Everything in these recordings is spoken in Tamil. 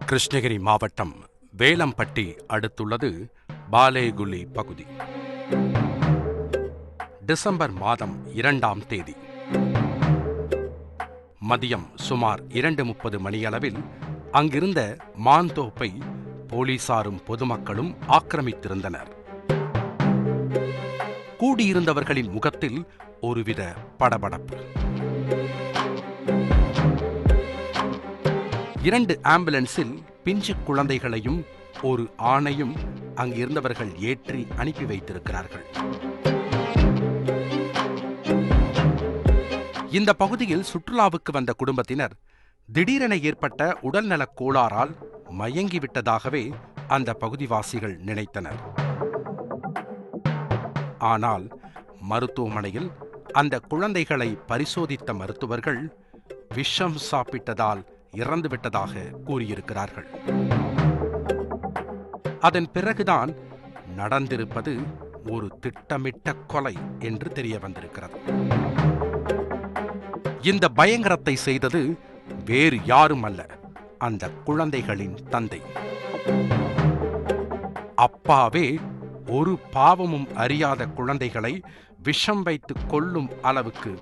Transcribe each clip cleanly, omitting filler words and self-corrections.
கிருஷ்ணகிரி மாவட்டம் வேலம்பட்டி அடுத்துள்ளது பாலேகுலி பகுதி. டிசம்பர் மாதம் 2ஆம் தேதி மதியம் சுமார் 2:30 மணியளவில் அங்கிருந்த மாந்தோப்பை போலீசாரும் பொதுமக்களும் ஆக்கிரமித்திருந்தனர். கூடியிருந்தவர்களின் முகத்தில் ஒருவித படபடப்பு. 2 ஆம்புலன்ஸில் பிஞ்சு குழந்தைகளையும் ஒரு ஆணையும் அங்கிருந்தவர்கள் ஏற்றி அனுப்பி வைத்திருக்கிறார்கள். இந்த பகுதியில் சுற்றுலாவுக்கு வந்த குடும்பத்தினர் திடீரென ஏற்பட்ட உடல்நலக் கோளாறால் மயங்கிவிட்டதாகவே அந்த பகுதிவாசிகள் நினைத்தனர். ஆனால் மருத்துவமனையில் அந்த குழந்தைகளை பரிசோதித்த மருத்துவர்கள் விஷம் சாப்பிட்டதால் இறந்துவிட்டதாக கூறியிருக்கிறார்கள். அதன் பிறகுதான் நடந்திருப்பது ஒரு திட்டமிட்ட கொலை என்று தெரிய வந்திருக்கிறது. இந்த பயங்கரத்தை செய்தது வேறு யாரும் அல்ல, அந்த குழந்தைகளின் தந்தை. அப்பாவே ஒரு பாவமும் அறியாத குழந்தைகளை விஷம் வைத்து கொல்லும் அளவுக்கு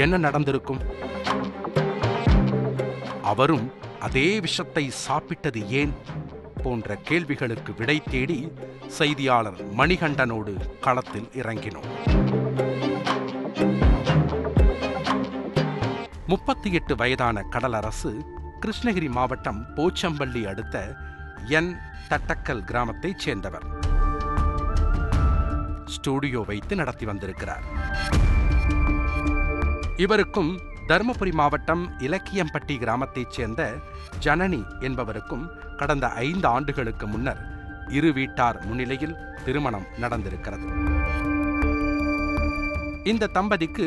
என்ன நடந்திருக்கும்? அவரும் அதே விஷத்தை சாப்பிட்டது ஏன் போன்ற கேள்விகளுக்கு விடை தேடி செய்தியாளர் மணிகண்டனோடு களத்தில் இறங்கினோம். 38 வயதான கடலரசு கிருஷ்ணகிரி மாவட்டம் போச்சம்பள்ளி அடுத்த என் தட்டக்கல் கிராமத்தைச் சேர்ந்தவர். ஸ்டுடியோ வைத்து நடத்தி வந்திருக்கிறார். இவருக்கும் தருமபுரி மாவட்டம் இலக்கியம்பட்டி கிராமத்தைச் சேர்ந்த ஜனனி என்பவருக்கும் கடந்த 5 ஆண்டுகளுக்கு முன்னர் இரு வீட்டார் முன்னிலையில் திருமணம் நடந்திருக்கிறது. இந்த தம்பதிக்கு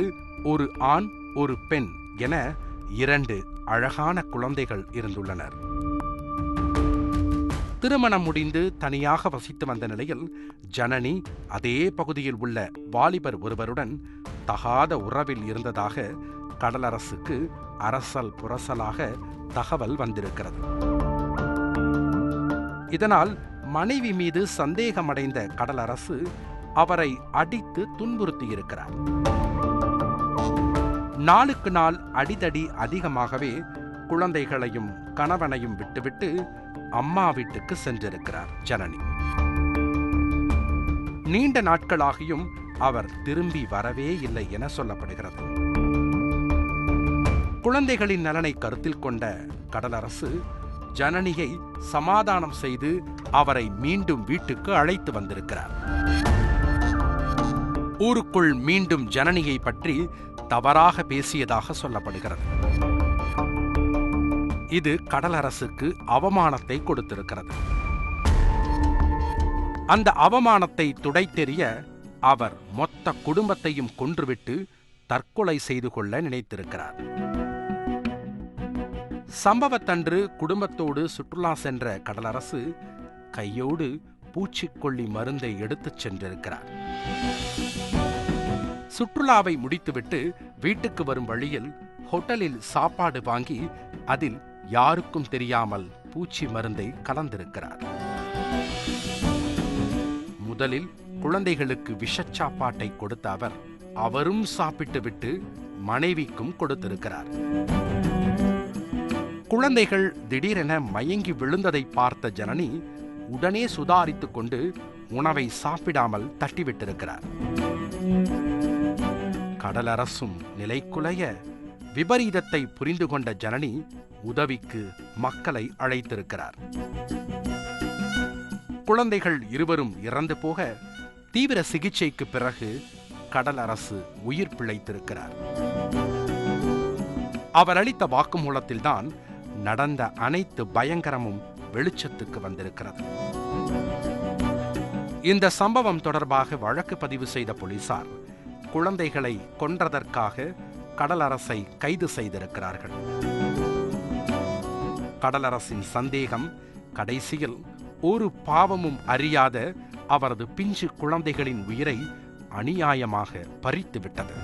ஒரு ஆண் ஒரு பெண் என 2 அழகான குழந்தைகள் இருந்துள்ளனர். திருமணம் முடிந்து தனியாக வசித்து வந்த நிலையில் ஜனனி அதே பகுதியில் உள்ள வாலிபர் ஒருவருடன் தகாத உறவில் இருந்ததாக கடலரசுக்கு அரசல் புரசலாக தகவல் வந்திருக்கிறது. இதனால் மனைவி மீது சந்தேகமடைந்த கடலரசு அவரை அடித்து துன்புறுத்தியிருக்கிறார். நாளுக்கு நாள் அடிதடி அதிகமாகவே குழந்தைகளையும் கணவனையும் விட்டுவிட்டு அம்மா வீட்டுக்கு சென்றிருக்கிறார் ஜனனி. நீண்ட நாட்களாகியும் அவர் திரும்பி வரவே இல்லை என சொல்லப்படுகிறது. குழந்தைகளின் நலனை கருத்தில் கொண்ட கடலரசு ஜனனியை சமாதானம் செய்து அவரை மீண்டும் வீட்டுக்கு அழைத்து வந்திருக்கிறார். ஊருக்குள் மீண்டும் ஜனனியை பற்றி தவறாக பேசியதாக சொல்லப்படுகிறது. இது கடலரசுக்கு அவமானத்தை கொடுத்திருக்கிறது. அந்த அவமானத்தை துடைத்தெறிய அவர் மொத்த குடும்பத்தையும் கொன்றுவிட்டு தற்கொலை செய்து கொள்ள நினைத்திருக்கிறார். சம்பவத்தன்று குடும்பத்தோடு சுற்றுலா சென்ற கடலரசு கையோடு பூச்சிக்கொல்லி மருந்தை எடுத்துச் சென்றிருக்கிறார். சுற்றுலாவை முடித்துவிட்டு வீட்டுக்கு வரும் வழியில் ஹோட்டலில் சாப்பாடு வாங்கி அதில் யாருக்கும் தெரியாமல் பூச்சி மருந்தை கலந்திருக்கிறார். முதலில் குழந்தைகளுக்கு விஷச்சாப்பாட்டை கொடுத்த அவர் அவரும் சாப்பிட்டுவிட்டு மனைவிக்கும் கொடுத்திருக்கிறார். குழந்தைகள் திடீரென மயங்கி விழுந்ததை பார்த்த ஜனனி உடனே சுதாரித்துக் கொண்டு உணவை சாப்பிடாமல் தட்டிவிட்டிருக்கிறார். கடலரசும் நிலைக்குலைய விபரீதத்தை புரிந்து கொண்ட ஜனனி உதவிக்கு மக்களை அழைத்திருக்கிறார். குழந்தைகள் இருவரும் இறந்து போக தீவிர சிகிச்சைக்கு பிறகு கடலரசு உயிர் பிழைத்திருக்கிறார். அவர் அளித்த வாக்குமூலத்தில்தான் நடந்த அனைத்து பயங்கரமும் வெளிச்சத்துக்கு வந்திருக்கிறது. இந்த சம்பவம் தொடர்பாக வழக்கு பதிவு செய்த போலீசார் குழந்தைகளை கொன்றதற்காக கடலரசை கைது செய்திருக்கிறார்கள். கடலரசின் சந்தேகம் கடைசியில் ஒரு பாவமும் அறியாத அவரது பிஞ்சு குழந்தைகளின் உயிரை அநியாயமாக பறித்துவிட்டது.